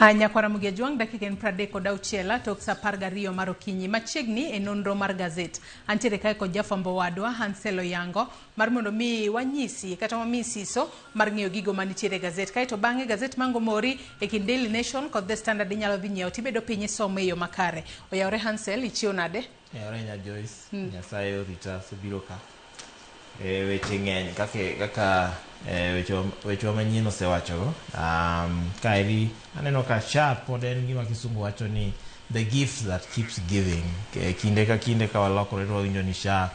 Nyakwara Mugia Juang dakika en 36 tok sa 12 mar okinyi machiegni e nonro mar gazet. Antiere kae kod jafwambo wadwa Hansel Oyango mar mondo mi wanyisi kata wami siso mar ng'iyo gigo manitiere gazet. Kae to bang'e gazet mango mori e kind Daily Nation kod The Standard inyalo dhi nyiewo tibedo piny isomo e yo makare. Oyawre Hansel, ichiwo nade? Oyawre nya Joyce, Nyasaye orita subiro ka. Weche ng'eny kaka weche manyien osewachogo. Kaeri aneno ka SHA pod en gima kisungu wacho ni the gift that keeps giving. Kinde ka kinde ka walokore to wawinjo ni SHA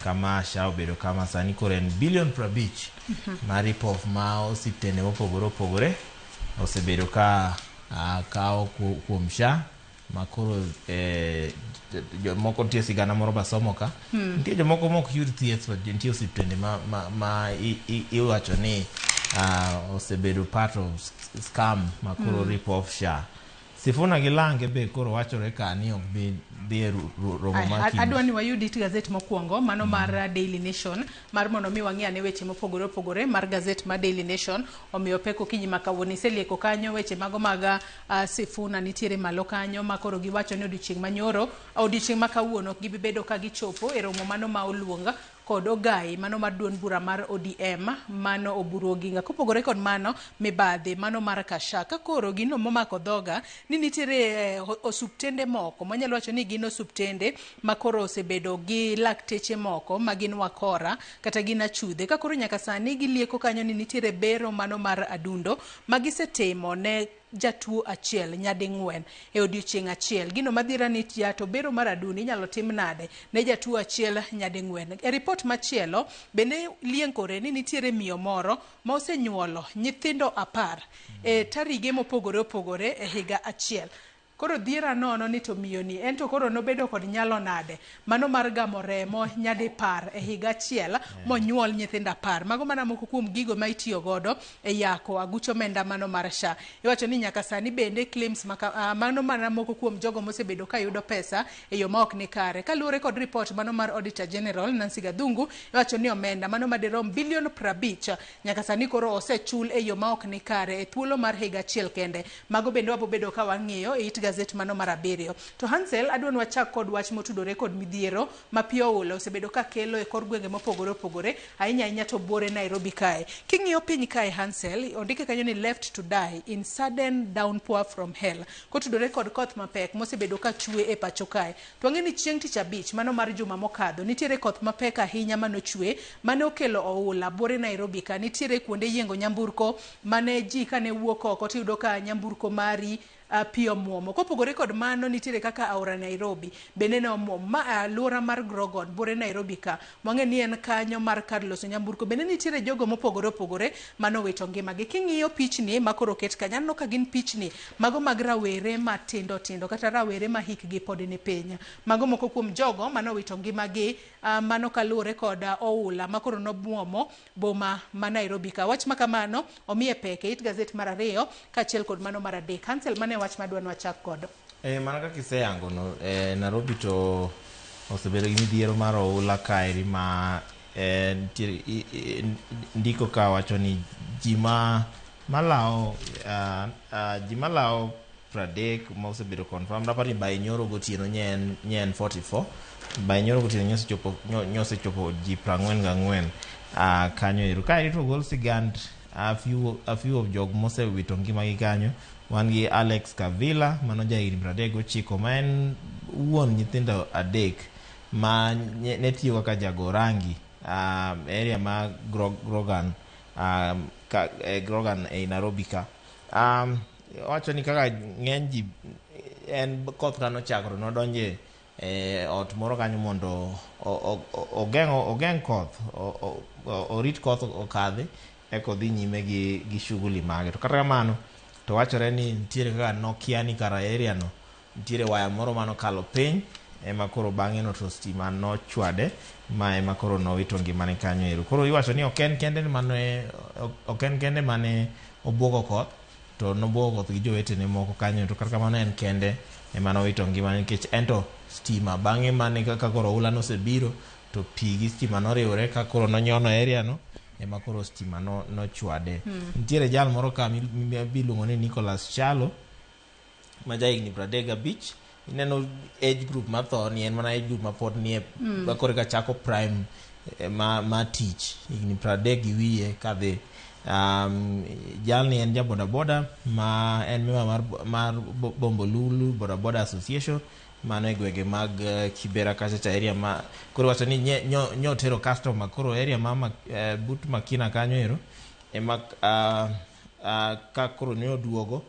kama SHA obedo kama sani koro en bilion 50 mar rip-off ma osiptende mopogore opogore osebedo ka kawo kuom SHA makoro jomoko nitie sigana moro basomo ka nitie jomoko mok yud thieth but nitie osiptende ma iwacho ni osebedo part of scam makoro rip off SHA. Sifuna Gilange be koro wachore ka ni ok bi romo makini. Adwa ni wayudi it gazet mokwongo mano mar Daily Nation mar mondo mi wang'e ane weche mopogore opogore mar gazet mar Daily Nation omiyo peko kinyi makawuono iselieko kanyo weche mago mag Sifuna nitiere malo kanyo makoro giwacho ni odiochieng' manyoro odiochieng' makawuono gibi bedo ka gichopo e romo mano ma oluonga kod Ogai mano mar duond bura mar ODM mano oburu Oginga. Kopogore kod mano mibadhi mano mar Kashaka koro gino momako dhoga ni nitiere osuptende moko manyalo wacho ni gin osuptende makoro osebedo gi lakteche moko magin wakora kata gin achudhe ka koro nyaka sani gilieko kanyo ni nitiere bero mano mar adundo magisetimo ne jatuo achiel nyadi 4 e odiochieng' achiel. Gino madhira ni to bero mar adundo inyalo tim nade ne jatuo achiel nyadi 4. E report machielo bende lienkore ni nitiere miyo moro ma osenyuolo nyithindo 10 e tarige mopogore opogore e higa achiel. Koro dhiera nono ni to miyo ni ento koro nobedo kod nyalo nade mano mar gamo remo nyadi 10 e higa achiel monyuol nyithindo 10. Mago mana moko kuom gigo ma itiyo godo e yako agucho menda mano mar SHA. Iwacho ni nyaka sani bende claims mano mana moko kuom jogo mosebedo ka yudo pesa e yo ma ok ni kare. Kaluwore kod report mano mar Auditor General Nancy Gadhungu iwacho ni omenda mano madirom bilion 50 nyaka sani koro osechul e yo ma ok ni kare e thuolo mar higa achiel kende. Mago bende wabobedo ka wang'iyo e gazet mano mar 7. To Hansel adwa ni wachak kod wach motudore kod midhiero ma Pio Olo osebedo ka kelo e kor gwenge mopogore opogore ahinya to bore Nairobi kae. King'iyo piny kae Hansel ondike kanyo ni left to die in sudden downpour from hell. Kotudore kod koth mapek mosebedo ka chwe e pacho kae. To ang'e ni chieng' tich abich mano mar juma mokadho nitiere koth mapek ahinya mano chwe mane okelo oula bore Nairobi ka nitiere kuonde yiengo nyamburko mane ji kane wuok oko tiyudo ka nyamburko mari Pio muomo. Kopogore kod mano nitiere kaka aora Nairobi bende ne omuomo ma alwora mar Grogon bore Nairobi ka mwang'e ni en kanyo mar kar loso nyamburko bende nitiere jogo mopogore opogore mano wito ngimagi. King'iyo pichni makoro ket kanyo ka gin pichni mago mag rawere matindo tindo kata rawere ma hikgi pod ni piny. Mago moko kuom jogo mano wito ngimagi mano kaluwore kod oula makoro nomuomo boma ma Nairobi ka. Wach makamano omiye peke it gazet mar 2 kaachiel kod mano mar 3. Hansel mane wach madwa ni wachak kod mana kaka iseyango no Nairobi to osebedo gi midhiero mar oula kaeri ma ndiko ka wacho ni ji malawo 30 ma osebedo confirmed rapari by nyoro gotieno nyen 44 by nyoro gotieno nyosechopo ji 44 kanyo ero kaeri to gol sigand a few of jog mosewito ngimagi kanyo. Wan gi Alex Kavila mano jahigni 39 ma en wuon nyithindo 3 ma ne tiyo kaka jagorangi area ma Grogan e Nairobi ka. Wacho ni kaka ng'eny ji en koth kano chakro nodonje ot moro kanyo mondo ogeng' koth orit koth okadhi eko dhi nyime gi shughuli mage. To kata kamano to wachore ni nitiere kaka Nokia ni kara area no nitiere waya moro mano kalo piny ema koro bang'e no to stima no chwade ma ema koro nowito ngimane kanyo ero. Koro iwacho ni ok en kende mane obwogo koth to nobwogo koth gi jowetene moko kanyo to kata kamano en kende ema nowito ngimane nikech ento stima bang'e mane kaka koro oula nosebiro to pi gi stima noriwore ka koro nonyono area no ema koro stima no chwade. Nitiere jal moro ka miluongo ni Nicholas Chalo ma jahigni 35 ineno age group mathoni en mana age group mapod nie bakore ka chako prime ma tich higni 30 gi wiye kadhi. Jalni en jaboda boda ma en member mar Bombolulu Boda Boda Association mano e gwenge mag Kibera kacha area ma koro wacho ni nyo tero customer koro area ma but Makina kanyo ero ema ka koro ne oduogo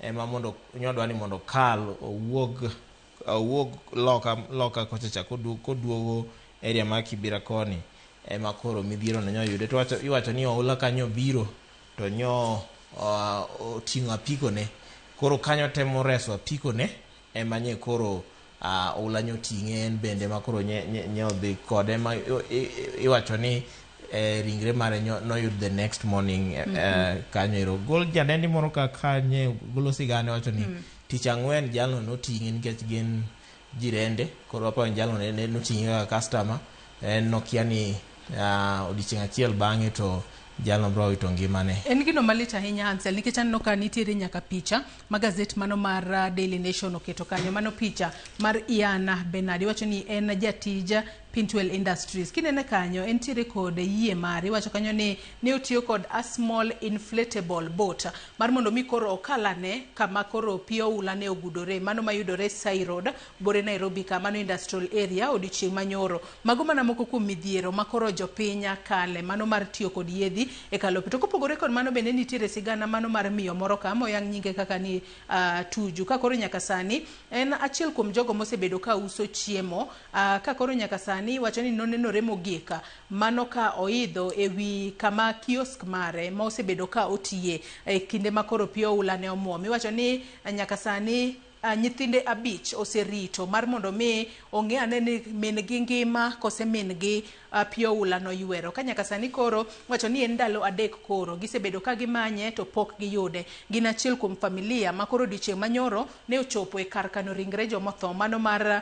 ema mondo nyodwa ni mondo kal owuog loka kocha koduogo area ma Kibera koni ema koro midhiero no nyoyude to iwacho ni oula kanyo biro to nyo oting'o apiko ne koro kanyo temo reso apiko ne ema nye koro oula nyo ting'e en bende ma koro nye odhi kode ma iwacho ni ringre mare noyud the next morning kanyo ero gol jadendi moro ka kanye golo sigane wacho ni tich ang'wen jalno noting'e nikech gin jirende koro apa jalno ne noting'e ka customer nokia ni odichieng' achiel bang'e to jalno bro wito ngimane. En gino malit ahinya Hansel nikech aneno ka nitiere nyaka picha ma gazet mano mar Daily Nation oketo kanyo mano picha mar Iana Bernard wacho ni en jatija Pintwell Industries. Kinene kanyo entiere kod yie mare wacho kanyo ni ne otiyo kod a small inflatable boat mar mondo mi koro okalane kama koro pio ula ne ogudore mano mayudore Sai Road bore Nairobi ka mano industrial area odichieng' manyoro mago mana moko kuom midhiero makoro jopinya kale mano mar tiyo kod yedhi e kalo to kopogore kod mano bende nitiere sigana mano mar miyo moro ka moyang nyinge kaka ni Tuju ka koro nyaka sani en achiel kuom jogo mosebedo ka uso chiemo ka koro nyaka sani wacho ni nonenore mogika mano ka oidho ewi kama kiosk mare ma osebedo ka otiye e kinde makoro pio ula ne omuomi wacho ni nyaka sani nyithinde 5 oserito mar mondo mi ong'e ane ni min gi ngima kose min gi pio ula no ywero ka nyaka sani koro wacho ni en ndalo 3 koro gisebedo ka gimanye to pok giyude gin achiel kuom familia ma koro dichieng' manyoro ne ochopo e kar kano ringre jomotho mano mar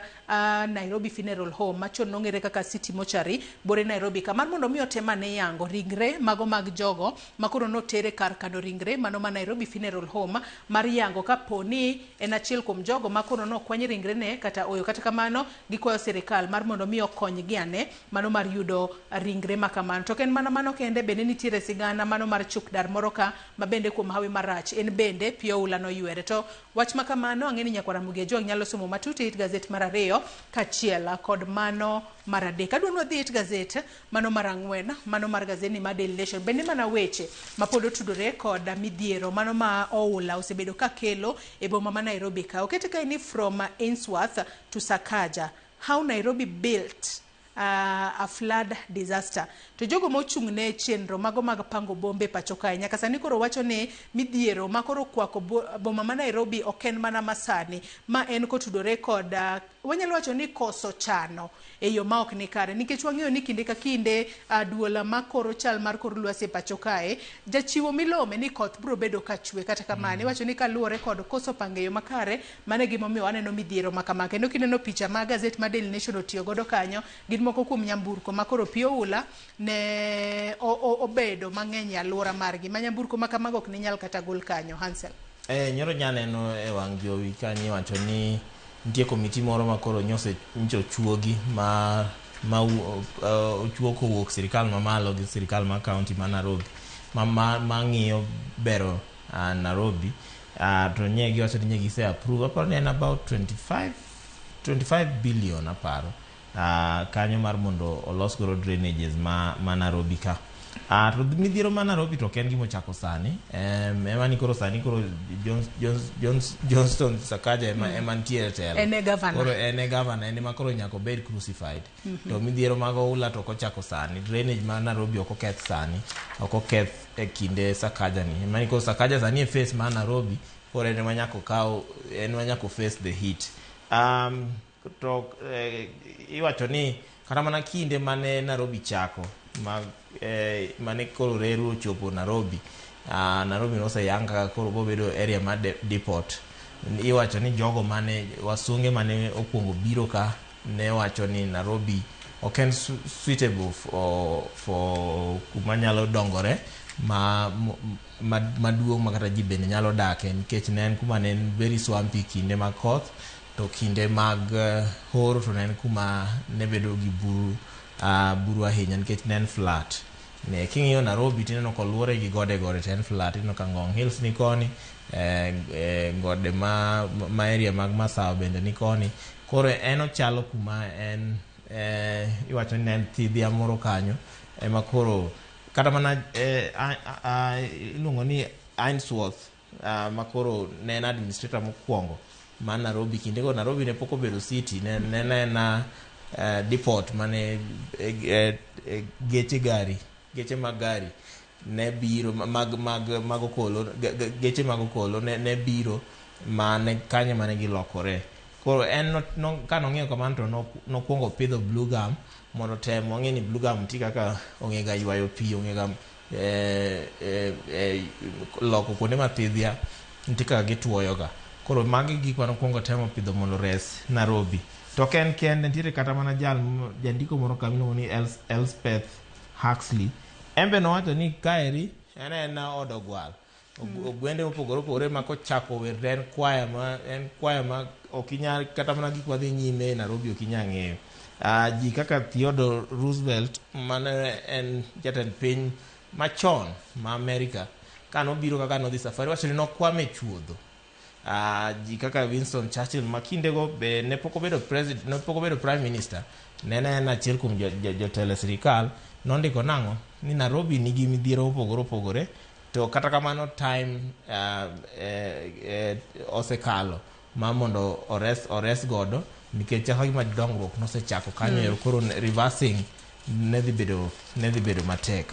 Nairobi Funeral Home machon nong'ere kaka City Mortuary bore Nairobi ka mar mondo mi otemane yango ringre mago mag jogo ma koro notere kar kano ringre mano ma Nairobi Funeral Home mar yango ka poni en achiel kuom jogo ma koro nokwany ringre ne kata oyo kata kamano gikwayo sirikal mar mondo mi okony gi ane mano mar yudo ringre makamano to ken mana mano kende bende nitiere sigana mano mar chukdar moro ka ma bende kuom hawi marach en bende pio ula no ywere to wach makamano ang'eni nyakwara Mugejo nyalo somo matut it gazet mar 2 kachiel kod mano mar 3 adwa nodhi it gazet mano mar 4 mano mar gazeti mar Daily Nation bende mana weche ma pod otudore kod midhiero mano ma oula osebedo ka kelo e boma ma Nairobi ka okete ka ni from Ainsworth to Sakaja how Nairobi built a flood disaster to jogo mochung' ne chenro mago mag pango bombe pacho kae nyaka sani koro wacho ni midhiero makoro kwako boma ma Nairobi oken mana masani ma en kotudore kod wanyalo wacho ni koso chano e yo ma ok ni kare nikech wang'eyo ni kinde ka kinde duola makoro chal mar kor lwasi pacho kae jachiwo milome ni koth bro bedo ka chwe kata kamani wacho ni kaluore kod koso pangeyo makare mane gimomiyo aneno midhiero makama kendo kineno picha ma gazet ma Daily Nation otiyo godo kanyo gin moko kuom nyamburko makoro pio ula ne obedo mang'eny alwora margi ma nyamburko makamago ok ni nyal kata gol kanyo Hansel. Nyoro nyaneno e wang' jowi kanyo wacho ni nitie komiti moro makoro nyose ncho chuogi ma ochuo kowuok sirikal mamalo gi sirikal ma county ma Nairobi ma ng'iyo bero Nairobi to nyegi wacho ni nyegi se approve aparo ni en about 25 billion aparo kanyo mar mondo olos goro drainages ma Nairobi ka to midhiero ma Nairobi to ken gimo chako sani ema ni koro sani koro Johnston Sakaja ema ntiere telo ene governor koro ene governor ene ma koro nyako bed crucified to midhiero mago ula to kochako sani drainage ma Nairobi oko keth sani oko keth e kinde Sakaja ni ema ni koro Sakaja sani e face ma Nairobi koro ene ma nyako kawo ene ma nyako face the heat to iwacho ni kata mana kinde mane Nairobi chako mane koro reru ochopo Nairobi Nairobi nose yanga koro bobedo area ma depot iwacho ni jogo mane wasunge mane okwongo biro ka ne wacho ni Nairobi oken suitable for kumanyalo dongore maduong' ma kata ji bende nyalo dake nikech ne en kuma ne en very swampy kinde mag koth to kinde mag horo to ne en kuma ne bedo gi buru ahinya nikech ne en flat. Ne king'iyo Nairobi tineno koluore gi gode to en flat. Ineno ka Ngong Hills ni koni, gode ma area mag Masawa bende ni koni. Koro en ochalo kuma en iwacho ni en thidhia moro kanyo ema koro kata mana iluongo ni Ainsworth makoro ne en administrator mokwongo ma Nairobi. Kinde go Nairobi ne pok obedo city, ne en depot mane geche mag gari ne biro mag okolo, geche mag okolo ne biro mane kanye mane gilokore. Koro en ka nong'iyo kamano to nokwongo pidho blue gum mondo tem ong'e ni blue gum ti kaka ong'ega ywayo pi, ong'ega loko kuonde mathidhia nti kaka gituoyoga. Koro magi gik manokwongo temo pidho mondo res Nairobi. To ken kende nitiere kata mana jandiko moro kamiluongo ni Elspeth Huxley. Embe nowacho ni kaeri en od ogwal. Ogwende mopogore opogore ma kochako wer en kwaya ma ok inyal kata mana gik madhi nyime Nairobi ok inyal ng'eyo. Ji kaka Theodore Roosevelt mane en jatend piny machon ma Amerika ka nobiro kaka nodhi safari wacho ni nokwame chuodho. Ji kaka Winston Churchill ma kindego be ne pok obedo president, ne pok obedo prime minister, ne en achiel kuom jotelo sirikal, nondiko nang'o ni Nairobi nigi midhiero opogore opogore to kata kamano time osekalo ma mondo ores godo nikech chako gima dongruok nosechako kanyo koro reversing ne dhi bedo matek.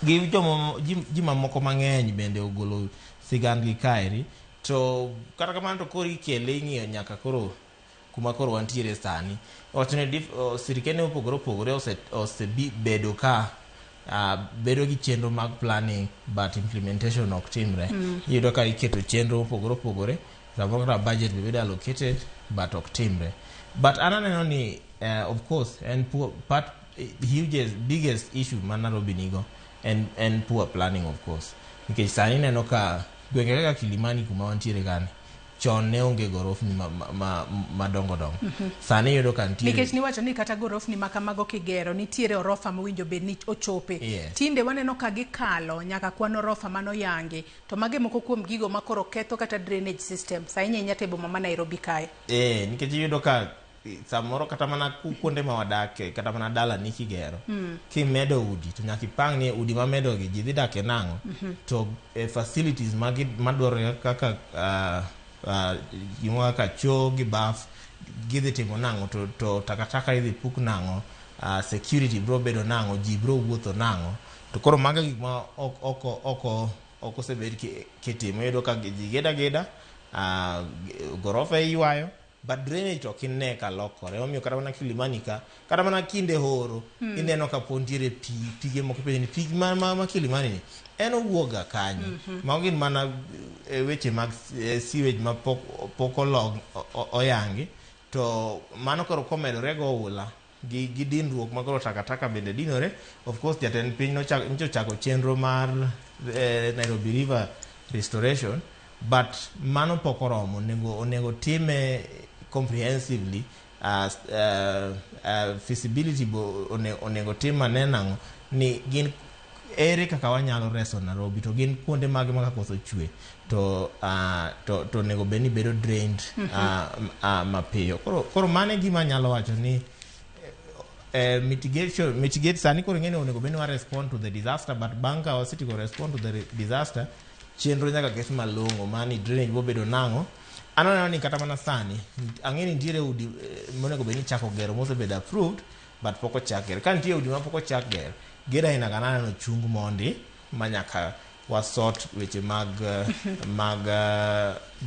Ji mamoko mang'eny bende ogolo sigandgi kaeri to kata kamano to koro ikele ing'iyo nyaka koro kuma koro wantiere sani. Wacho ni sirikende mopogore opogore osebedo ka bedo gi chenro mag planning but implementation ok timre. Iyudo ka iketo chenro mopogore opogore, samoro kata budget be bedo allocated but ok timre. But ananeno ni of course and biggest issue ma Nairobi nigo and poor planning of course. Nikech sani neno ka gwenge kaka Kilimani kuma wantiere gani chon ne onge gorofni madongo dongo. Sani yudo ka nitiere nikech niwacho ni kata gorofni makamago kigero nitiere orofa mowinjo bed ni ochope. Tinde waneno ka gikalo nyaka kwan orofa manoyangi to mage moko kuom gigo makoro ketho kata drainage system sainya inyate boma ma Nairobi kae. Nikech yudo ka samoro kata mana kuonde ma wadake kata mana dala ni kigero kimedo udi to nyaka ipang ni udi mamedo gi ji dhi dake nang'o to facilities madwarore kaka gimo kaka choo gi baf gidhi timo nang'o to takataka idhi puk nang'o, security bro bedo nang'o, ji bro wuotho nang'o. To koro maga gik ma oko osebed kitimo. Iyudo ka ji geda gorofa iywayo but drainage to kinne ka lokore. Omiyo kata mana Kilimani ka kata mana kinde horo ineno ka pontiere pige moko pe ni pig ma Kilimani ni en owuoga kanyo. Ma gin mana weche mag sewage ma pok oyangi to mano koro komedore go ula gi dinruok ma koro takataka bende dinore. Of course jatend piny nochako chenro mar Nairobi River Restoration but mano pok oromo. Onego time comprehensively feasibility onego tim manenang'o ni gin ere kaka wanyalo reso Nairobi to gin kuonde mage ma koth ochwe to onego bed ni bedo drained mapiyo. Koro mane gima nyalo wacho ni mitigate sani koro ng'eni onego bed ni wa respond to the disaster but bang' ka wasetieko respond to the disaster chenro nyaka ket malong'o mani drainage bo bedo nang'o. Ananeno ni kata mana sani ang'eni nitiere udi monego bed ni chako gero mosebedo approved but pok ochak gero. Ka nitie udi ma pok ochak gero gera ina kana neno chung mondi manyaka wasort weche mag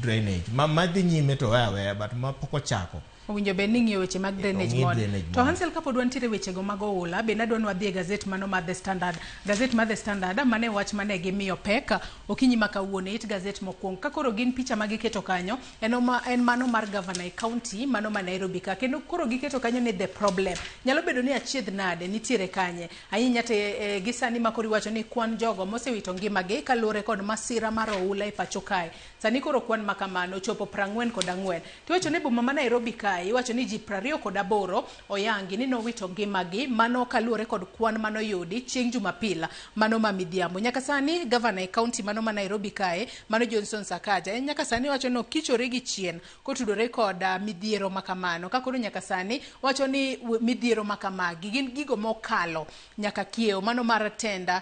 drainage ma dhi nyime to wewe but ma pok ochako owinjo be ni ng'iyo weche mag drainage mod. To Hansel kapod wantiere weche go mag oula be nadwa wadhi e gazet mano mar The Standard. Gazet mar The Standard mane wach mane gimiyo pek okinyi ma kawuono it gazet mokwongo ka koro gin picha ma giketo kanyo en mano mar governor e county mano ma Nairobi ka kendo koro giketo kanyo ni the problem nyalo bedo ni achiedh nade nitiere kanye ahinya te gisani ma koro iwacho ni kwan jogo mosewito ngimagi kaluwore kod masira mar oula e pacho kae sani koro kwan makamano chopo 44 tiwacho ni boma ma Nairobi kae iwacho ni ji 28 oyangi ni nowito ngimagi mano kaluwore kod kwan mano yudi chieng' Jumapil mano ma midhiambo nyaka sani governor e county mano ma Nairobi kae mano Johnson Sakaja nyaka sani wacho no kichore gi chien kotudore kod midhiero makamano ka koro nyaka sani wacho ni midhiero makamagi gin gigo mokalo nyaka kieo mano mar tenda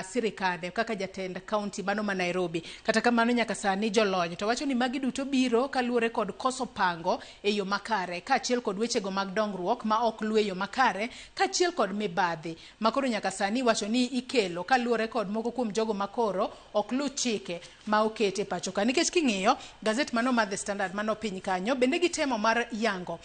sirikande kaka jatend county mano ma Nairobi kata kamano nyaka sani jolony to wacho ni magi duto biro kaluwore kod koso pango e yo makare kaachiel kod wechego mag dongruok ma ok luwe yo makare kaachiel kod mibadhi makoro nyaka sani wacho ni ikelo kaluwore kod moko kuom jogo makoro ok lu chike ma okete pacho ka nikech king'iyo gazet mano mar The Standard mano piny kanyo bende gitemo mar yango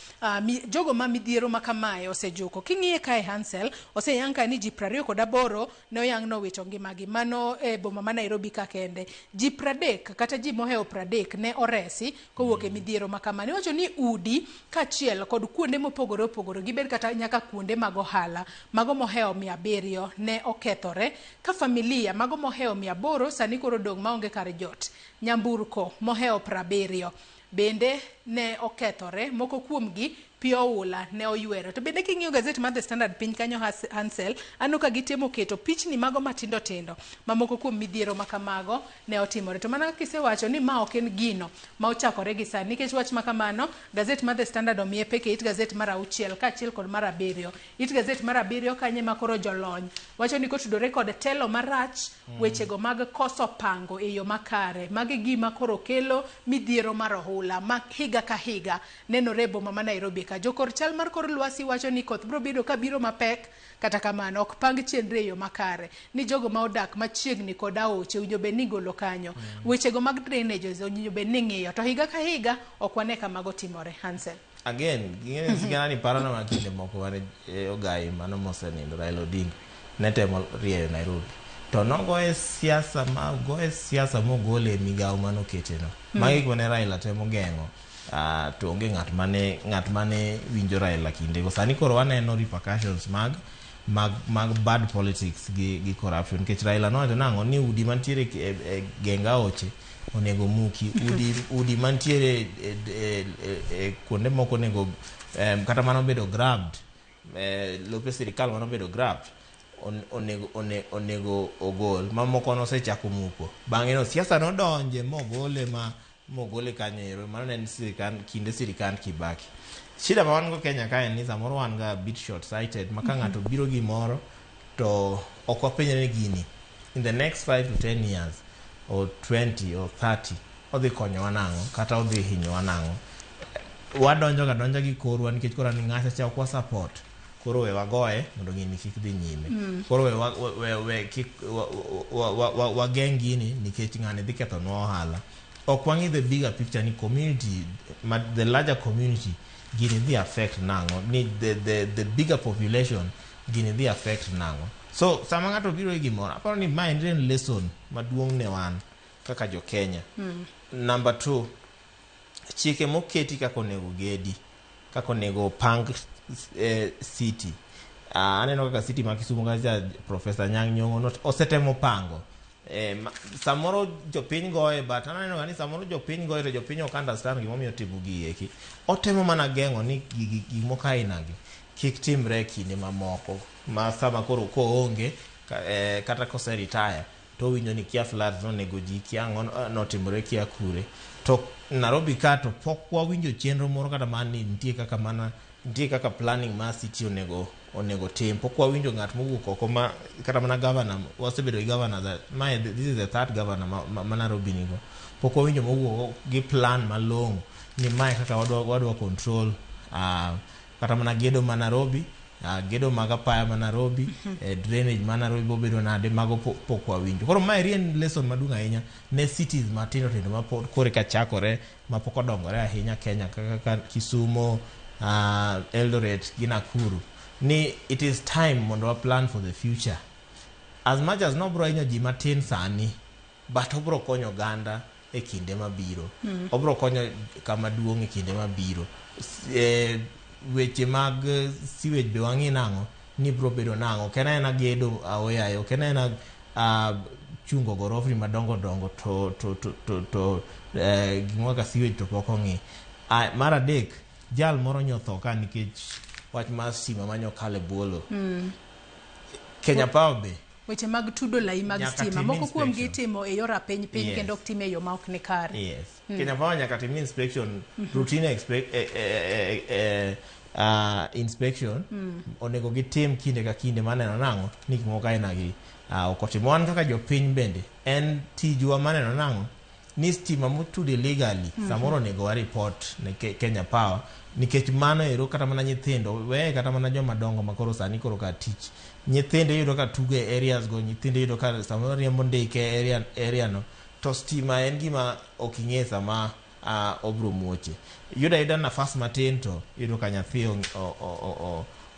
jogo ma midhiero makamae osejuko king'iye kae Hansel oseyang ka ni ji 28 ne oyang no wito ngimagi mano e boma ma Nairobi ka kende ji 30 kata ji moheo 30 ne oresi kowuok e midhiero makamano wacho ni udi kaachiel kod kuonde mopogore opogore gibed kata nyaka kuonde mag ohala mago moheo 700 ne okethore ka familia mago moheo 800 sani koro dong' maonge kar jot nyamburko moheo 70 bende ne okethore moko kuomgi pi oula ne oywero to bende king'iyo gazet mar The Standard piny kanyo Hansel ano ka gitemo keto pichni mago matindo tindo mamoko kuom midhiero makamago ne otimore to mana kisewacho ni ma ok en gino ma ochakore gi sani nikech wach makamano gazet mar The Standard omiye peke it gazet mar 6 kaachiel kod mar 7 it gazet mar 7 kanye makoro jolony wacho ni kotudore kod telo marach wechego mag koso pango e yo makare magi gima koro kelo midhiero mar ohula ma higa ka higa nenore boma ma Nairobi ka jokor chal mar kor lwasi wacho ni koth bro bedo ka biro mapek kata kamano ok pang chenre yo makare ni jogo ma odak machiegni kod aoche winjo be ni golo kanyo wechego mag drainage winjo be ni ng'iyo to higa ka higa ok wane kamago timore Hansel again sigana ni parano ma kinde moko wane ogai mano mosenindo Raila Odinga ne temo rieyo Nairobi to nogoye siasa mogole migawo mano keteno magi kone Raila temo geng'o to onge ng'at mane winjo Raila kinde go sani koro waneno repercussions mag bad politics gi corruption kech Raila no nango ni udi mantiere e genga oche onego muki udi mantiere kuonde moko nego kata mano bedo grabbed lope sirikal mano bedo grabbed onego ogol mamoko no sechako muko bang'e no siasa no donje mogole kanyero mano en kinde sirikand Kibaki shida ma wan go Kenya kae ni samoro wan ga bit short sighted maka ng'ato biro gimoro to ok wapenjre gini in the next 5 to 10 years or 20 or 30 odhi konyo wanang'o kata odhi hinyo wanang'o wadonjo gi korwa nikech kora ni ng'acha cha kwa support koro we wagoye mondo gini kik dhi nyime koro we kik wageng gini nikech ng'ani dhi ketho nwa ohala okwangi the bigger picture ni community the larger community gini dhi affect nango ni the bigger population gini dhi affect nango so sama ng'ato biro gi gimoro aparo ni mind en lesson maduong' ne wan kaka jo Kenya number 2 chike moketi kako nego gedi kako nego pang city aneno kaka city ma Kisumu ga Professor Nyang' Nyong'o osetemo pango samoro jopiny goye but aneno ni samoro jopiny goye to jopiny ok understand gima omiyo timo gieki otemo mana geng'o ni gimo kainagi kik timre kinde mamoko ma sama koro koonge kata kose retire to winjo ni kia floods nonego ji kiang'o notimore kia kure to Nairobi ka to pok wawinjo chenro moro kata mani nitie kaka planning ma city onego tim pok wawinjo ng'at mowuok oko ma kata mana governor wasebedo gi governor this is the third governor ma Nairobi nigo pok wawinjo mowuok gi plan malong'o ni mae kaka wadwa control kata mana gedo ma Nairobi gedo mag apaya ma Nairobi, drainage ma Nairobi bobedo nade mago pok wawinjo. Koro ma en lesson maduong' ahinya ne cities matindo tindo ma kore ka chakore ma pok odongore ahinya Kenya kaka Kisumu, Eldoret gi Nakuru, ni it is time mondo wa plan for the future. As much as no bro hinyo ji matin sani, but obro konyo oganda e kinde mabiro. Obro konyo kama duong' e kinde mabiro. Weche mag sewage be wang'i nang'o ni bro bedo nang'o. Kena ena gedo aoyayo, kena ena chungo gorofni madongo dongo to gimwa ka sewage to pok ong'i. Mar adek, jal moro nyotho ka nikech wach mar stima manyo kale buolo. Kenya Power be weche mag tudo lai mag stima moko kuom gi timo e yor piny kendo ok time e yo ma ok ni kare. Yes. Kenya Power nyaka tim inspection, routine inspection, onego gitim kinde ka kinde maneno nang'o ni gimoko aina gi okotimo. Wan kaka jopiny bende en tijwa maneno nang'o ni stima motude legally samoro onego wa report ne Kenya Power, nikech mano ero kata mana nyithindo we kata mana joma dongo makoro sani koro ka tich, nyithindo yudo ka tugo e areas go, nyithindo yudo ka samoro riembo ndike area no, to stima en gima ok ing'e sama obro muoche. Yuda nafas matin to yudo ka nyathi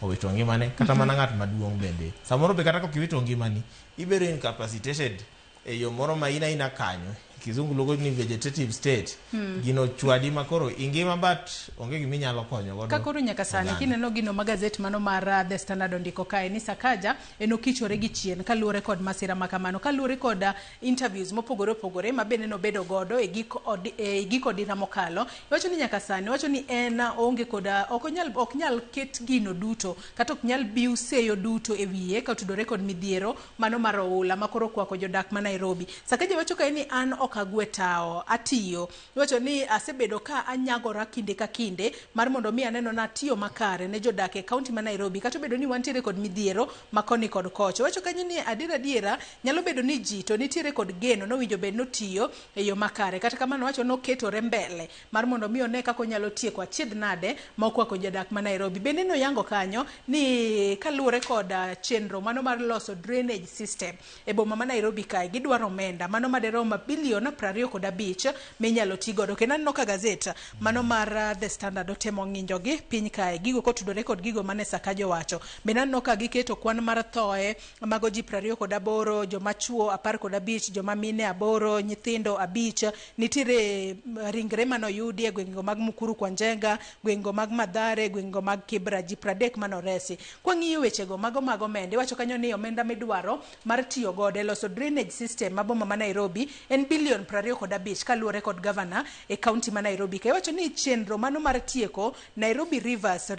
owito ngimane, kata mana ng'at maduong' bende samoro be kata kokiwito ngimani ibedo incapacitated e yo moro ma ina kanyo, kizungu luongo ni vegetative state. Gino chwadi makoro ingima but onge gimi nyalo konyo godo. Kakoro nyaka sani kineno gino magazet mano mar The Standard ondiko kae ni Sakaja enokichore gi chien kaluore kod masira makamano, kaluore kod interviews mopogore opogore mabende nobedo godo e giko dira mokalo. Wacho ni nyaka sani, wacho ni en onge koda ok nyal ket gino duto kata ok nyal biu seyo duto e wiye ka tudore kod midhiero mano mar oula makoro kwako jodak ma Nairobi. Sakaja wacho kae ni an okagwetao atiyo, wacho ni asebedo ka anyagora kinde ka kinde mar mondo mi aneno na tiyo makare ne jodak e kaunti ma Nairobi, kata bedo ni wantiere kod midhiero makoni kod kocho. Wacho kanyo ni adiera nyalo bedo ni ji to nitiere kod geno no winjo bed no tiyo e yo makare, kata kamano wacho no ketore mbele mar mondo mi one kako nyalo tieko achiedh nade mokwako jodak ma Nairobi. Bende no yango kanyo ni kaluore kod chenro mano mar loso drainage system e boma ma Nairobi kae gidwaro omenda mano maderomo bilion 25 minyalo tigodo. Kendo aneno ka gazet mano mar The Standard otemo ng'injo gi piny kae gigo kotudore kod gigo mane Sakaja wacho. Bende aneno ka giketo kwan mar thoe mago ji 28, joma chuo 15, joma mine 8, nyithindo 5. Nitiere ringre mano yudi e gwenge mag Mukuru kwa Njenga, gwenge mag Madhare, gwenge mag Kibra, ji 30 mano resi. Kwa ng'iyo wechego mago mende wacho kanyo ni omenda midwaro mar tiyo godo loso drainage system maboma ma Nairobi en bilion 25 kaluore kod governor e county ma Nairobi. Ka wacho ni chenro mano mar tieko Nairobi Rivers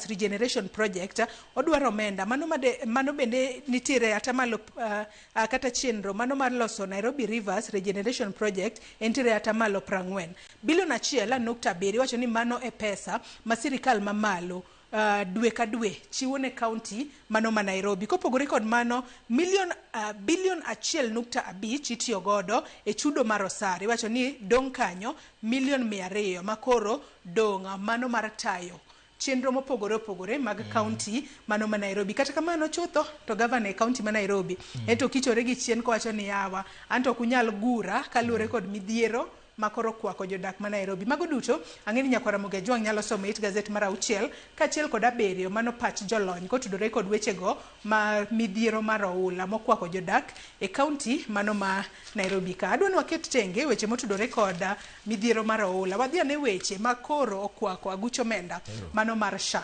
Regeneration Project odwaro omenda mano bende nitiere atamalo kata chenro mano mar loso Nairobi Rivers Regeneration Project entiere atamalo 40 bilion 1.7. Wacho ni mano e pesa ma sirikal mamalo dwe ka dwe chiwo ne county mano ma Nairobi. Kopogore kod mano bilion 1.5 itiyo godo e chudo mar osari. Wacho ni dong kanyo milion 200 makoro dong mano mar tayo chenro mopogore opogore mag county mano ma Nairobi. Kata kamano chutho to governor e county ma Nairobi ento kichore gi chien ko wacho ni yawa anto kunyal gura kaluore kod midhiero makoro kwako jodak ma Nairobi. Mago duto ang'eni nyakwara Mogejwang nyalo somo it gazet mar 6 kachiel kod 7 mano pach jolony kotudore kod wechego ma midhiero mar oula mokwako jodak e county mano ma Nairobi ka. Adwani waket tenge weche motudore kod midhiero mar oula. Wadhi ane weche makoro okwako aguch omenda mano mar SHA.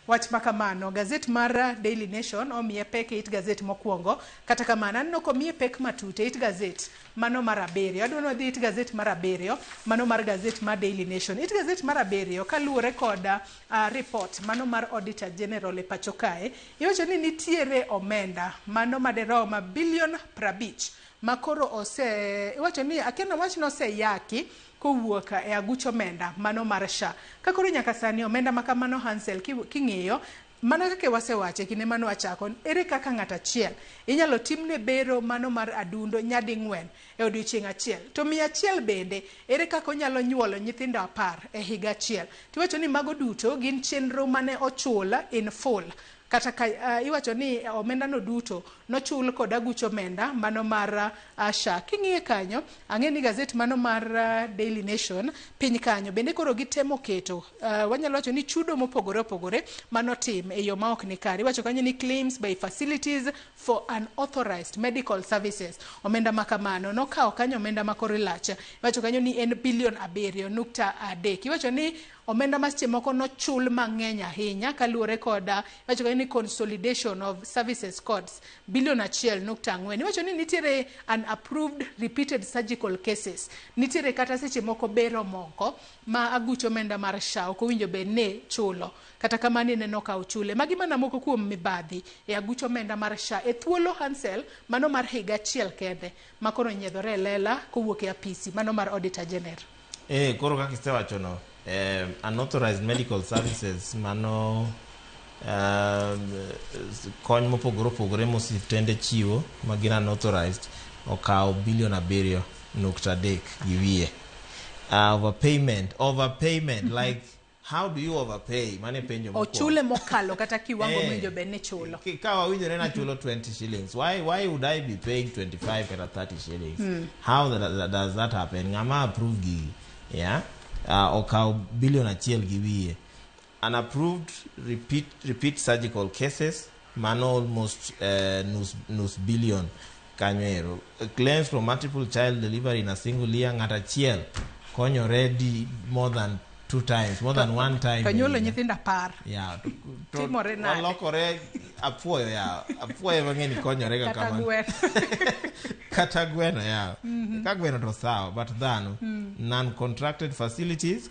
Wach makamano gazet mar Daily Nation omiye pek it gazet mokwongo, kata kamano anno komiye pek matute it gazet mano mar 7. Adwani wadhi it gazet mar 7 mano mar gazet mar Daily Nation. It gazet mar 7 kaluore kod report mano mar Auditor General e pacho kae iwacho ni nitiere omenda mano maderomo bilion 50 makoro iwacho ni akena wach no yaki kowuoka e aguch omenda mano mar SHA. Kakoro nyaka sani omenda makamano Hansel king'iyo mana kaka wasewache kinde mano wachako, ere kaka ng'at achiel inyalo timne bero mano mar adundo nyadi 4 e odiochieng' achiel, to 100 bende ere kaka onyalo nyuolo nyithindo 10 e higa achiel. Tiwacho ni mago duto gin chenro mane ochul in full, kata iwacho ni omenda no duto nochul kod aguch omenda mano mar SHA. King'iye kanyo, ang'e ni gazet mano mar Daily Nation piny kanyo bende koro gitemo keto wanyalo wacho ni chudo mopogore opogore manotim e yo ma ok ni kare. Iwacho kanyo ni claims by facilities for unauthorized medical services. Omenda makamano nokawo kanyo omenda makoro ilacha. Iwacho kanyo ni en bilion 7.3. Iwacho ni omenda maseche moko nochul mang'eny ahinya kaluwore koda iwacho kanyo ni consolidation of services costs bilion 1.4. Iwacho ni nitiere unapproved repeated surgical cases, nitiere kata seche moko bero moko ma aguch omenda mar SHA ok owinjo bed ne chulo, kata kamano neno ka ochule. Magi mana moko kuom mibadhi e aguch omenda mar SHA e thuolo Hansel mano mar higa achiel kende makoro nyiedhore lela kowuok e apisi mano mar Auditor General. Koro kaka isewacho no, unauthorized medical services mano kony mopogore opogore mosiptende chiwo ma gin unauthorized okawo bilion 7.3 gi wiye. Overpayment like how do you overpay? Mane penjo moko ochule mokalo kata kiwango mwinjo bed ne chulo. Ka wawinjore na chulo 20 shillings, why would I be paying 25 kata 30 shillings? How does that happen? Ngama approve gi okawo bilion 1 gi wiye. Unapproved repeat surgical cases mano almost nus billion kanyo. Claims from multiple child delivery in a single year, ng'at achiel konyo ready more than 2 times, more than 1 time. Kanyolo nyithinda 10. Yeah. Timore nade? Walokore apuoyo mang'eni konyore ga kamano. Kata gweno ka gweno to sawa, but dhano non-contracted facilities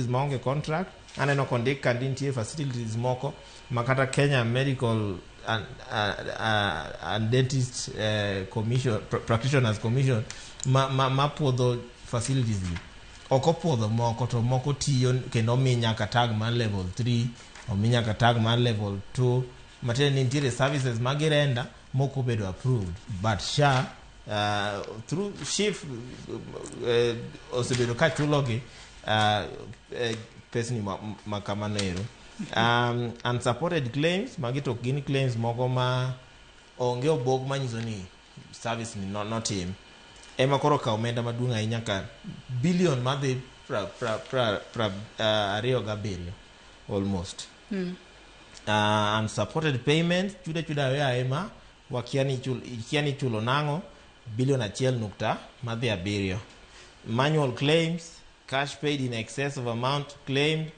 maonge contract. Aneno kondik ka nitie facilities moko makata Kenya Medical and Dentist Commission, Practitioners Commission ma puodho facilities gi. Oko puodho moko to moko tiyo kendo omi nyaka tag mar level 3, omi nyaka tag mar level 2. Matene nitiere services magirenda moko bedo approved, but SHA through SHIF osebedo ka chulogi pesni makamano ero. Unsupported claims, magi to gin claims moko ma onge obok manyiso ni service ni notim. Ema koro ka omenda maduong' ahinya ka bilion madhi 27 almost. Unsupported payments, chuda ema wakiani chulo nang'o bilion 1 madhi 7. Manual claims, cash paid in excess of amount claimed.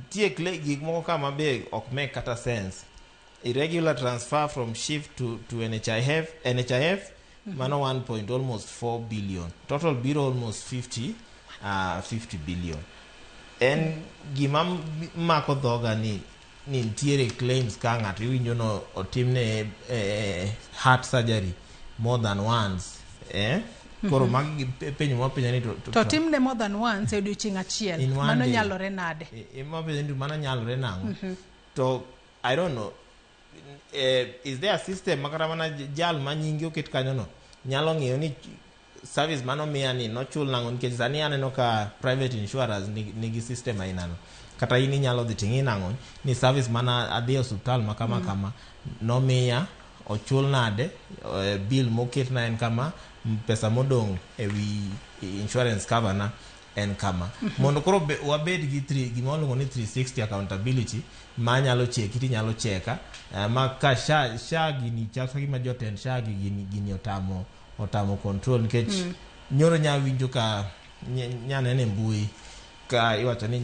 Tie gik moko kama be ok make kata sense. Irregular transfer from SHIF to NHIF mano 1.4 billion. Total bill almost 50 billion. En gima mako dhoga ni nitiere claims ka ng'ato iwinjo no otimne heart surgery more than once. Koro magi penjo mapenjo ni to timne more than once e odiochieng' achiel mano nyalore nade? Mapenjo ni mano nyalore nang'o? To I don't know. Is there a system makata mana jal manyingi oket kanyo no nyalo ng'eyo ni service mano miya ni nochul nang'o? Nikech sani aneno ka private insurers nigi system aina no. Kata in inyalo dhi ting'i nang'o ni service mana adhi e osuptal makama kama nomiya ochul nade, bill moket na en kama, pesa modong ewi insurance cover na en kama. Mondo koro wabed gi gima waluongo ni 360 accountability ma nyalo cheki ti nyalo cheka ma ka SHA gini chaksa gima jotend SHA gini otamo control. Nikech nyoro nya winjo ka nyanene mbui ka iwacho ni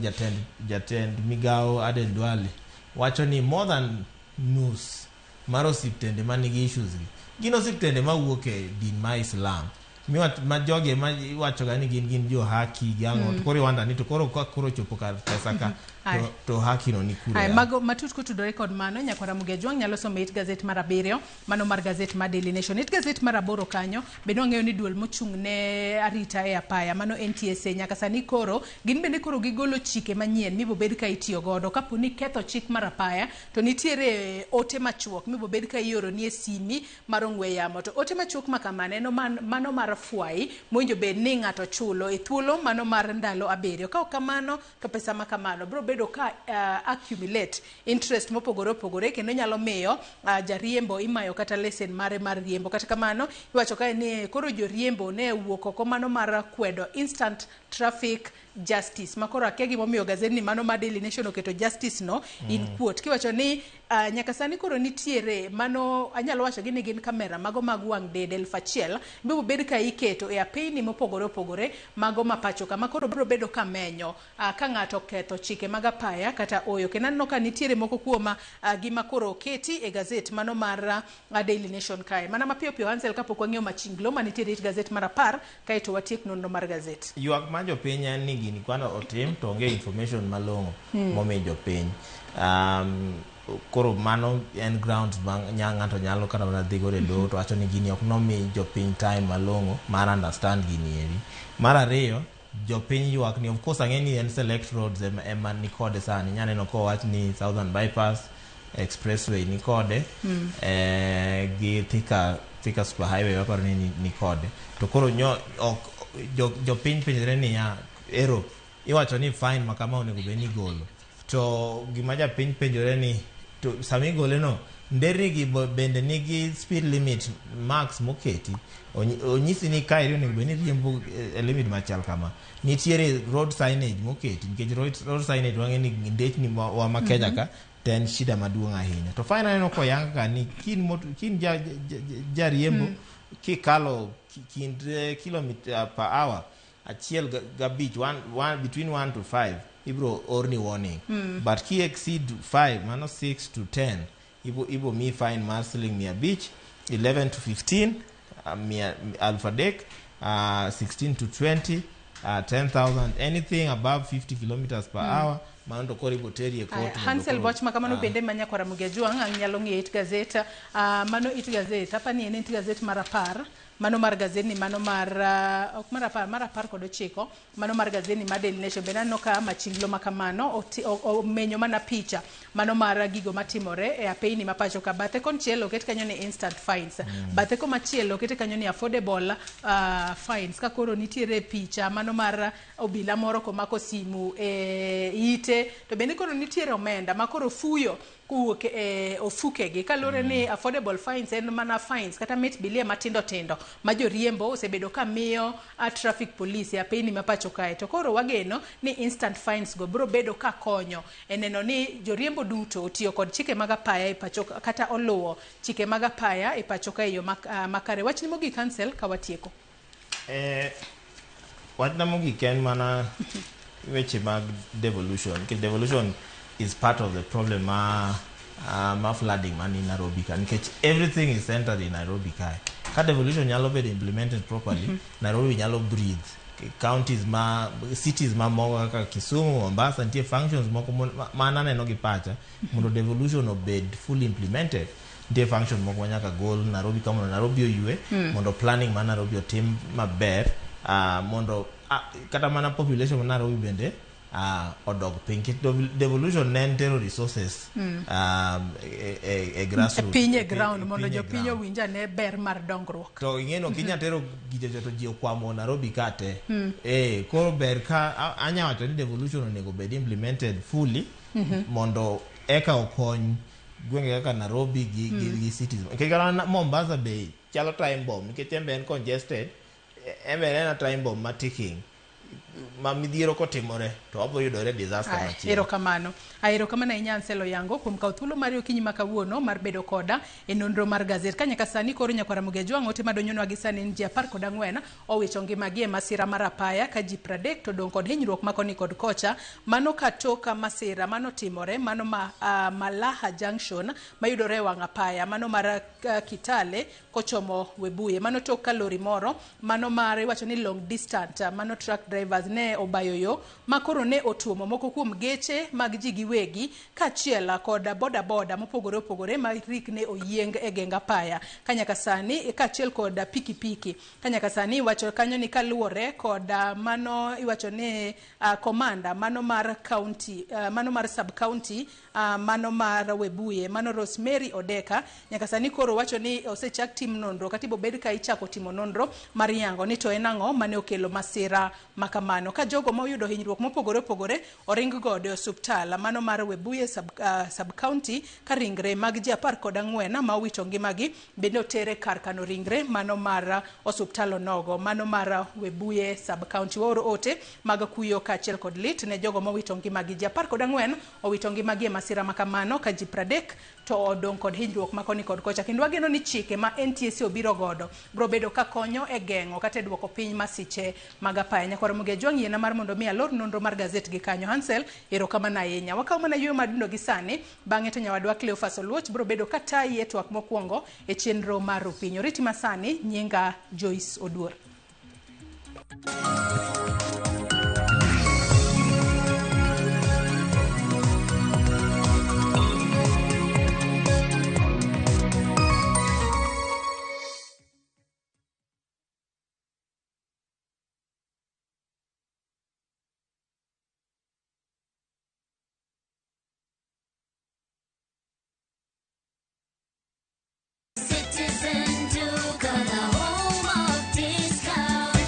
jatend migao Aden Duale wacho ni more than nus mar osiptende manigi issues gi gin osiptende mawuok e din ma Islam. ma joge ma iwacho ga ni gin jo haki gango to koro Rwanda ni to koro chopo kar pesa ka to haki no ni kure. Ai mago matut kotudore kod mano Nyakwara Mugejwang nyalo somo it gazet mar 7 mano mar gazet mar Daily Nation. It gazet mar 8 kanyo bende wang'eyo ni duol mochung' ne arita e apaya mano NTSA nyaka sani koro gin bende koro gigolo chike manyien mibo bed ka itiyo godo kapo ni ketho chik mar apaya to nitiere ote machuok mibo bed ka ioro ni e simi mar ong'we yamo to ote machuok makamane no mano mar fwai mowinjo bed ni ng'ato chulo e thuolo mano mar ndalo 7 ka kamano to pesa makamano bro bedo ka accumulate interest mopogore opogore kendo nyalo miyo jariembo imayo kata lesen mare mar riembo. Kata kamano iwacho ka ni koro joriembo ne wuok oko mano mar kwedo instant traffic justice makoro akia gimomiyo gazeti ni mano mar Daily Nation oketo justice no in quote kiwacho ni nyaka sani koro nitiere mano anyalo wacho ni gin kamera mago mag wang' dede 1000 bibo bed ka iketo e apeni mopogore opogore mago mapacho kama koro biro bedo kamenyo ka ng'ato ketho chike mag apaya kata oyo kendo aneno ka nitiere moko kuoma gima koro oketi e gazet mano mar Daily Nation kae mana mapiyo piyo Hansel kapok wang'eyo machinglo manitiere e gazet mar 10 kae to watiek nonro mar gazet. Yuak ma jopiny en ni gini kwano otim to onge information malong'o momiyo jopiny koro mano en ground ng'ato nyalo kata mana dhi godo e doho to wacho ni gini ok nomi jopiny time malong'o mar understand gini eri. Mar ariyo jopiny yuak ni of course ang'e ni en select roads ema ni kode sani nyaneno ko wach ni Southern Bypass Expressway ni kode gi Thika Super Highway waparo ni kode to koro jopiny penjre ni ya ero iwacho ni fine makama onego bed ni golo to gima japiny penjore ni to sami gole no nderni gi bende nigi speed limit max moketi onyisi ni kairi onego bed ni riembo limit machal kama nitiere road signage moketi nikech road signage wang'e ni ndechni wa Makenya ka ten shida maduong' ahinya to finally no koyanga ka ni kin jariembo kikalo kind kilometer per hour achiel gabich between 1 to 5 ibro orni warning but ki exceed 5 mano 6 to 10 ibo mi fine mar siling 100 11 to 15 alpha deck 16 to 20 10,000 anything above 50 kilometers per hour mano kori boteri e court. Hansel Boch makamano bende Nyakwara Mugejwang ang nyalo ng'e it gazet mano it gazet apani en it gazet mar 10 mano mar gazet ni mano mar ok mar 10 mar 10 kod 9 mano mar gazet ni mar Daily Nation bende anno ka machinglo makamano menyo mana picha mano mar gigo matimore e apeni mapacho ka bathe konchielo ket kanyo ni instant fines bathe ko machielo ket kanyo ni affordable fines ka koro nitiere picha mano mar obila moro komako simu ite to bende koro nitiere omenda makoro fuyo kuwuok ofukegi kalore ni affordable fines en mana fines kata mit bilia matindo tindo ma joriembo osebedo ka miyo traffic police apeni mapacho kae to koro wageno ni instant fines go bro bedo ka konyo eneno ni joriembo duto otiyo kod chike mag apaya e pacho kata oluwo chike mag apaya e pacho kae yo makare. Wachni mogik cancel ka watieko wachna mogik en mana weche mag devolution ke devolution is part of the problem ma flooding man in Nairobi because everything is centered in Nairobi ka devolution nyalo be implemented properly Nairobi nyalo breathe counties cities moko kaka Kisumu Mombasa nitie functions moko mana neno gi pacha mondo devolution obed fully implemented nitie function moko nyaka gol Nairobi kama Nairobi oyue mondo planning ma Nairobi otim maber mondo kata mana population ma Nairobi bende odog piny devolution nen tero resources grassroots pinye ground mondo jopiny owinja ne ber mar dongruok to ing'eno kinya tero gijo to ji okwamo Nairobi kate koro ber ka anya wacho ni devolution onego bed implemented fully mondo eka okony gwenge kaka Nairobi gi cities kaka Mombasa Bay chalo time bomb nikech embe en congested embe en time bomb ma ticking midhiero kotimore to wabo yudore disaster machielo. Erokamano Inyanselo yango kuom kawo thuolo mar okinyi ma kawuono mar bedo koda e nonro mar gazet. Ka nyaka sani koro nyakwara Mugejwang' ote madonjonwa gi sani ji 14 owito ngimagi e masira mar apaya ka ji 30 to dong' kod hinyruok makoni kod kocha. Mano katoka masira mano timore mano Malaha Junction mayudore wang' apaya mano mar Kitale kochomo Webuye. Mano tok ka lori moro mano mar iwacho ni long distance mano truck drivers ne obayoyo makoro ne otuomo moko kuom geche mag ji giwegi kachiel kod boda mopogore opogore ma rik ne oyieng e genga paya kanyaka sani kachiel kod pikipiki kanyaka sani iwacho kanyo ni kaluore kod mano iwacho ni komanda mano mar county mano mar sub county mano mar Webuye mano Rosemary Odeka nyaka sani koro wacho ni osechak tim nonro katibo bed ka ichako timo nonro mar yango ni to enango mane okelo masira makamano ka jogo ma oyudo hinyruok mopogore opogore oring godo e osuptal mano mar Webuye sub county ka ringre mag ji 14 ma owito ngimagi bende otere kar kano ringre mano mar osuptal onogo mano mar Webuye sub county. Oro ote mag kuyo kachiel kod lit ne jogo ma owito ngimagi ji 14 owito ngimagi e masira makamano ka ji 30 to odong' kod hinyruok makoni kod kocha kendo wageno ni chike ma NTSA obiro godo bro bedo ka konyo e geng'o kata duoko piny masiche mag apaya. Nyakwara Mugejwang' yiena mar mondo mi alor nonro mar gazet gi kanyo. Hansel erokamano ahinya. Wakaw mana yweyo madundo gi sani bang'e to nyawadwa Cleophas Oluoch bro bedo ka tayi e twak mokwongo e chenro mar Rupinyo. Riti masani nyinga Joyce Oduor.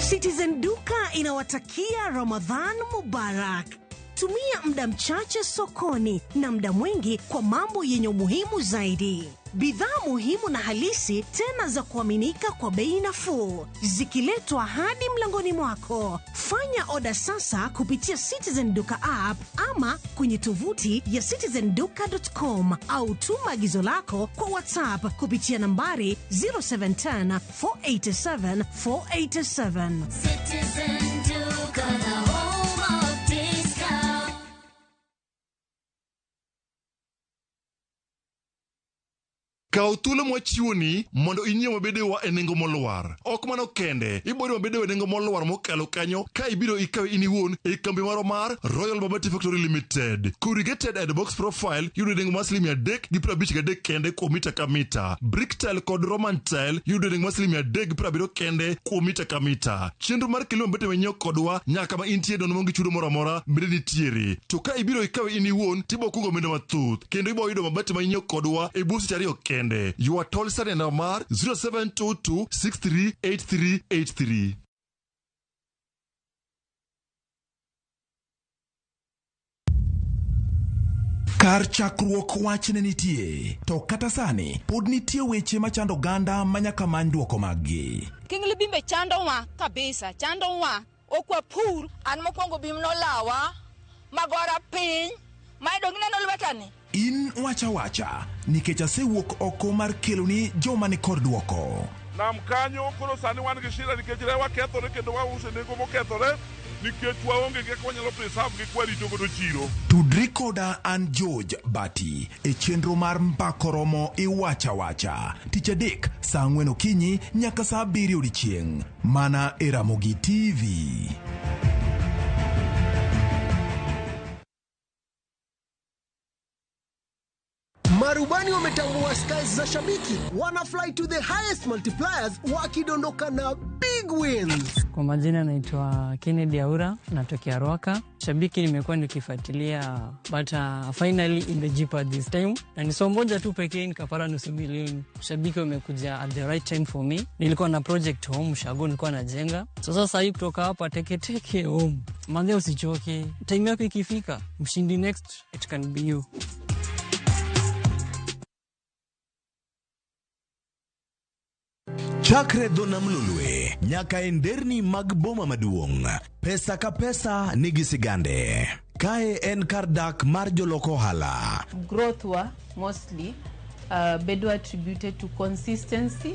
Citizen Duka inawatakia Ramadhan Mubarak. Tumia muda mchache sokoni na muda mwingi kwa mambo yenye umuhimu zaidi. Bidhaa muhimu na halisi tena za kuaminika kwa bei nafuu zikiletwa hadi mlangoni mwako. Fanya oda sasa kupitia Citizen Duka app ama kwenye tovuti ya citizenduka.com au tuma agizo lako kwa WhatsApp kupitia nambari 0710 487 487. Citizen Duka, the home of discount. Kao thuolo mwachiwoni mondo inyiew mabedewa e nengo molwar. Ok mano kende, ibiro mabedewa e nengo molwar mokalo kanyo ka ibiro ikawe in iwuon e kambi maro mar Royal Babati Factory Limited. Corrugated and box profile yudo nengo mar $353 kende kuom mita ka mita. Brick tile kod Roman tile yudo nengo mar $370 kende kuom mita ka mita. Chenro mar kilo mabete menyiew kodwa nyaka ma intie dono mongi chudo moro amora bende nitiere. To ka ibiro ikawe in iwuon tibo kungo omenda mathuth kendo ibo yudo mabati menyiew kodwa e busi ariyo kende. You are told Saturday Namar 0722 638383. Kar chakruok wach ne nitie, to kata sani pod nitie weche machando ganda manyaka many duoko maggi. Kingli bimbe chando wa kabisa, chando wa okwa pur an mokwongo bim no lawa magora piny maidong neno lwetani. In wacha nikech asewuok oko mar keloni joma ni kod duoko. Nam kanyo koro sani wan gi shida nikech rewa kethore kendo wause nengo mokethore nikech waonge gi kaka wanyalo preserve gi kwarito godo chiro. Tudri koda an George Bati e chenro mar Mbakoromo Iwacha tich adek saa 4 okinyi nyaka saa 7 odiechieng' mana e Ramogi TV. Marubani wametambua skies za shabiki, wana fly to the highest multipliers wakidondoka na big wins. Kwa majina naitwa Kennedy Aura, natokea Ruaka. Shabiki nimekuwa nikifuatilia but finally in the jeep this time. Na ni somo moja tu pekee nikapata nusu milioni. Shabiki wamekuja at the right time for me. Nilikuwa na project home Shago nilikuwa najenga. Sasa hivi kutoka hapa teke home. Manze usichoke. Time yako ikifika, mshindi next it can be you. Chakre Dona Mlulwe nyaka e nderni mag boma maduong'. Pesa ka pesa nigi sigande. Kae en kar dak mar joloko ohala. Growth wa mostly bedo attributed to consistency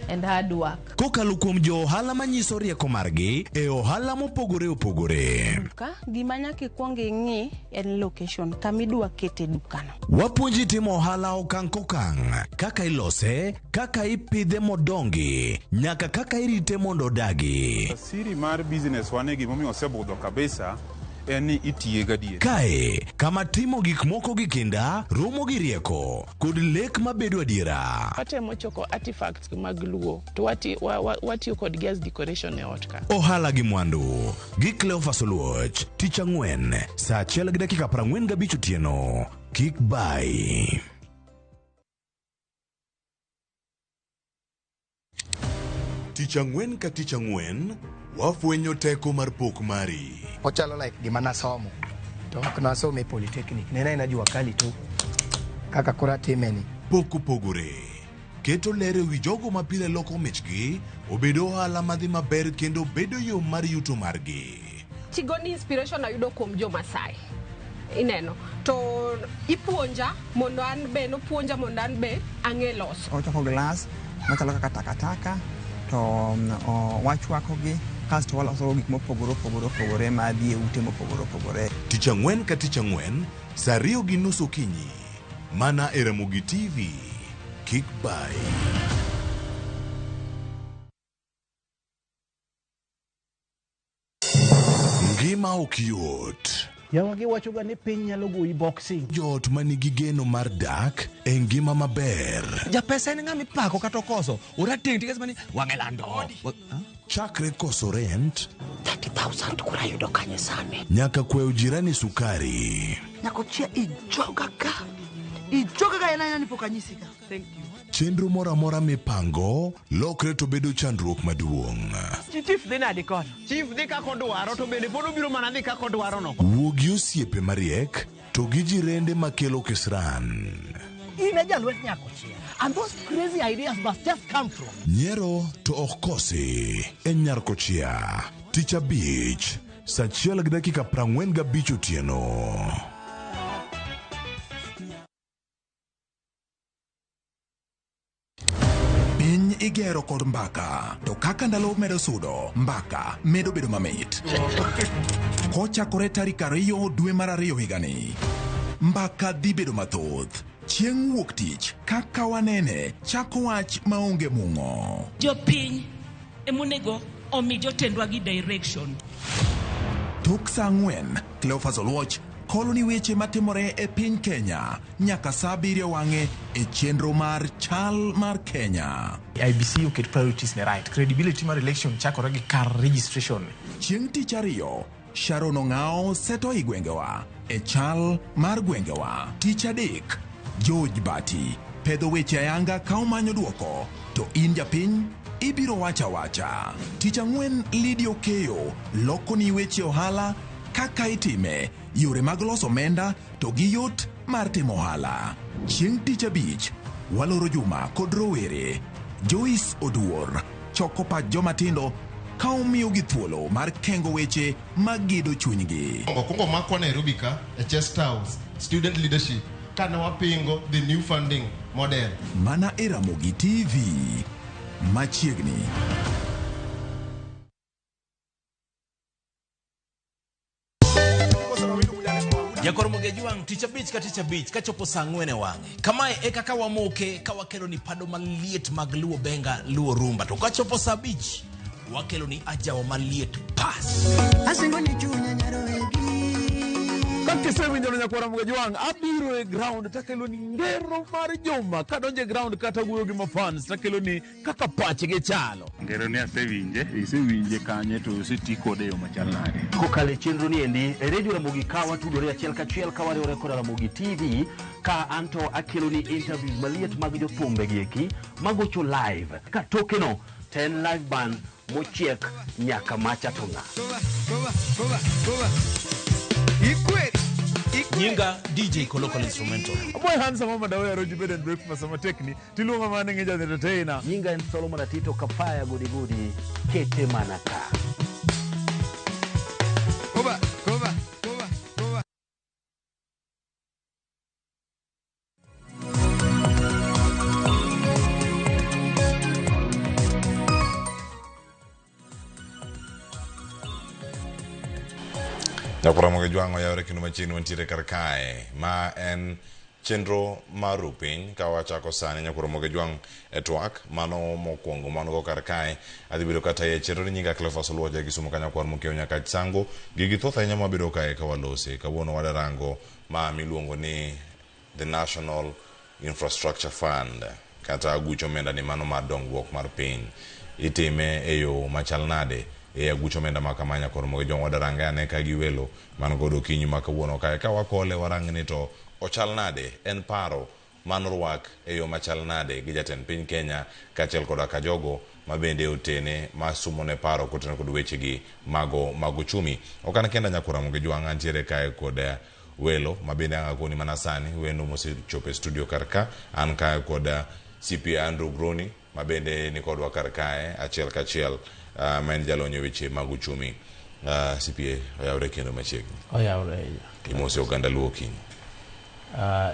and hard work. Kokalo kuom jo ohala manyiso rieko margi e ohala mopogore opogore. Gima nyaka ikuong ing'i en location kamidwa kete dukano. Wapuonji timo ohala okang' kokang', kaka ilose, kaka ipidhe modongi, nyaka kaka irite mondo odagi. Siri mar business wane gimomiyo osebudho kabisa en ni itiye gadier. Kae kama timo gik moko gi kinda romo gi rieko kod lek mabedo adiera. Watemo choko artifacts mag luo to watiyo kod gas decoration e ot ka. Ohala gi mwandu gi Cleophas Oluoch, tich ang'wen saa 1:45 otieno. Kik bai. Tich ang'wen ka tich ang'wen wafwenyo teko mar pok mari. Ochalo like gima nasomo to ok nasomo e polytechnic, nena jua kali tu kaka kora timeni. Pok opogore keto lere wi jogo mapile loko michgi obedo ohala madhi maber kendo bedo yo mar yuto margi. Tigoni inspiration ayudo kuom jo Masai ineno to ipuonja mondo an be nopuonja mondo an be ang'e loso. Ochoko glass machalo kaka takataka to wachwakogi kasto waloso gik mopogore madhi e ute mopogore. Tich ang'wen ka tich ang'wen saa 2:30 okinyi mana e Ramogi TV. Kik bai. Ngima ok yot. Yawagi wachoga ni piny nyalo goyi boxing. Jot manigi geno mar dak e ngima maber. Ja pesa en ng'ami pako kata koso. Ora ting tigas mani wang'elando. Chakre koso rent 30,000 kura yudo kanye sani. nyaka kweo jirani sukari. Nyako chia ijoga ka ena ni pokanyisika. Thank you. Chenro mora mora mipango lokre to bedo chandruok maduong'. Chief dhi nadi kono. Chief dhi ka kodwaro to bende pod obiro mana dhi ka kodwaro no. Wuogi osiepe mariek to gi jirende makelo kisran. Ine jalwet nyako chia. And those crazy ideas must just come from. Nyiero to ok kosi en nyarko chia. Tich abich saa 1:45 otieno. Piny igero kod mbaka, to kaka ndalo medo sudo, mbaka medo bedo mamit. Kochakore tarik 2 dwe mar 2 higani, mbaka dhi bedo mathoth. Chieng' wuok tich, kaka wanene, chako wach maonge mung'o. Jopiny emonego omi jotendwa gi direction. Tok saa 4, Cleophas Oluoch koloni weche matimore e piny Kenya nyaka saa 7 wang'e e chenro mar chal mar Kenya. IBC oket priorities ne right. Credibility mar election chakore gi kar registration. Chieng' tich 2, Sharon Ong'ao seto i gwengewa e chal mar gwengewa. Tich adek, George Bati pedho weche ayanga ka omanyo duoko, to in japiny ibiro wacha. Tich ang'wen, Lydia Okeyo loko ni weche ohala kaka itime, yore mag loso omenda to gi yot mar timo ohala. Chieng' tich abich, waloro Juma kod rowere, Joyce Oduor choko pach jomatindo ka omiyo gi thuolo mar kengo weche magido chunygi. Kongo makwa Nairobi ka e Chest House student leadership kana wapingo the new funding model. Mana e Ramogi TV machiegni. Jakor Mogejuang tich abich ka chopo saa 4 wang'e. Kamae e kaka wamoke ka wakelo ni pado maliet mag luo benga luo rumba. To ka chopo saa 5 wakelo ni ajawa maliet pass. Asingo ni chunya nyarowegi. Kakise winjoro nyakwara Mogejuang abiro e ground takelo ni ngero mar joma kadonje ground kata guyo gi mafans takelo ni kaka pache ge chalo. Ngero ni isewinje kanye to oseti kode yo machal nade. Kokale chenro ni endi radio Ramogi kawa tudore achiel kachiel kawariwore kod Ramogi TV ka anto akelo ni interviews maliet mag jopombe gieki magocho live ka tokeno 10 live band mochiek nyaka macha tonga. Ikweri Nyinga DJ Kolokol Instrumental. Boy handsome mama dawe roji bed and breakfast sama tekni. Tilunga mane ngeja the entertainer. Nyinga en Solomon Atito Kapaya gudi kete manaka. Koba. Nyakura moge juango yawre kinu machini wantire karkae ma en chenro maru piny ka wachako sani nyakura moge juang etwak mano mokwongo mano go karkae adhi bedo kata ye chenro nyinga Cleophas Oluoch gi sumo kanya kwar mokeo nyaka sango gigi thoth ahinya mabedo kae ka walose kawuono wadarango ma miluongo ni the National Infrastructure Fund kata agucho omenda ni mano mar dongruok mar piny itime e yo machal nade e agucho omenda makamanya koro moge jong wadaranga ne ka giwelo man godo kinyi makawuono kae ka wakole warang ni to ochal nade en paro manruak e yo machal nade gi jatend piny Kenya kaachiel koda ka jogo mabende otene masumone paro kotene kod wechegi mago chumi okana kenda nyakura moge jwang antiere kae kod welo mabende anga koni manasani wendo mosechope studio karka an kae kod CP Andrew Groni mabende ni kodwa karkae achiel kachiel maen jalonyo weche mag uchumi CPA oyawre kendo machiegni oyawre imosi oganda luo kiny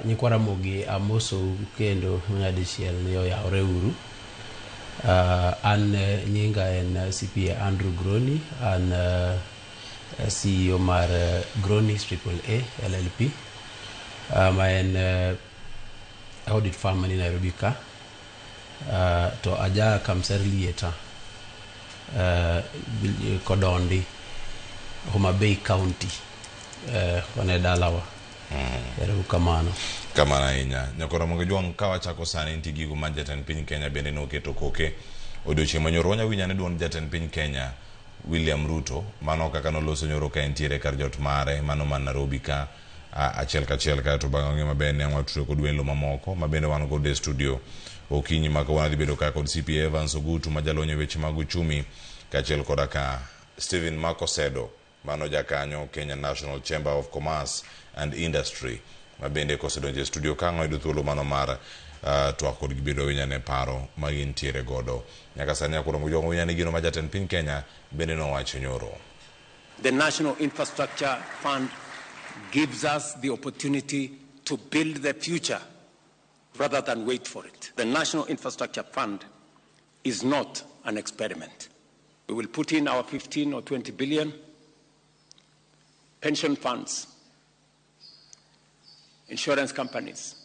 nyikwara mogi amoso kendo nyadichiel ni oyawre uru an nyinga en CPA Andrew Groni an CEO mar Groni AAA LLP ma en audit firm ni Nairobi ka to aja kamser lieta Kodondi Homa Bay County kone dalawa ero kamano ahinya nyakora moge jwang ka wachako sani nti gigo ma jatend piny Kenya bende noketo koke odiochieng' manyoro wanya winya ne duond jatend piny Kenya William Ruto mano kaka noloso nyoro ka entiere kar jot mare mano man Nairobi ka achiel kachiel ka to bang'e mabende waturo kod welo mamoko mabende wan go de studio okinyi maka wana dhibedo ka kod CPA Evans Ogutu majalonye weche mag uchumi kaachiel koda ka Stephen Makosedo mano jakanyo Kenya National Chamber of Commerce and Industry mabende kosedonje studio kango idu thuolo mano mar twak kod gibedo winyane paro magintiere godo nyaka sani akuro mojongo winyane gino ma jatend piny Kenya bende nowacho nyoro. The National Infrastructure Fund gives us the opportunity to build the future rather than wait for it. The National Infrastructure Fund is not an experiment. We will put in our 15 or 20 billion, pension funds, insurance companies,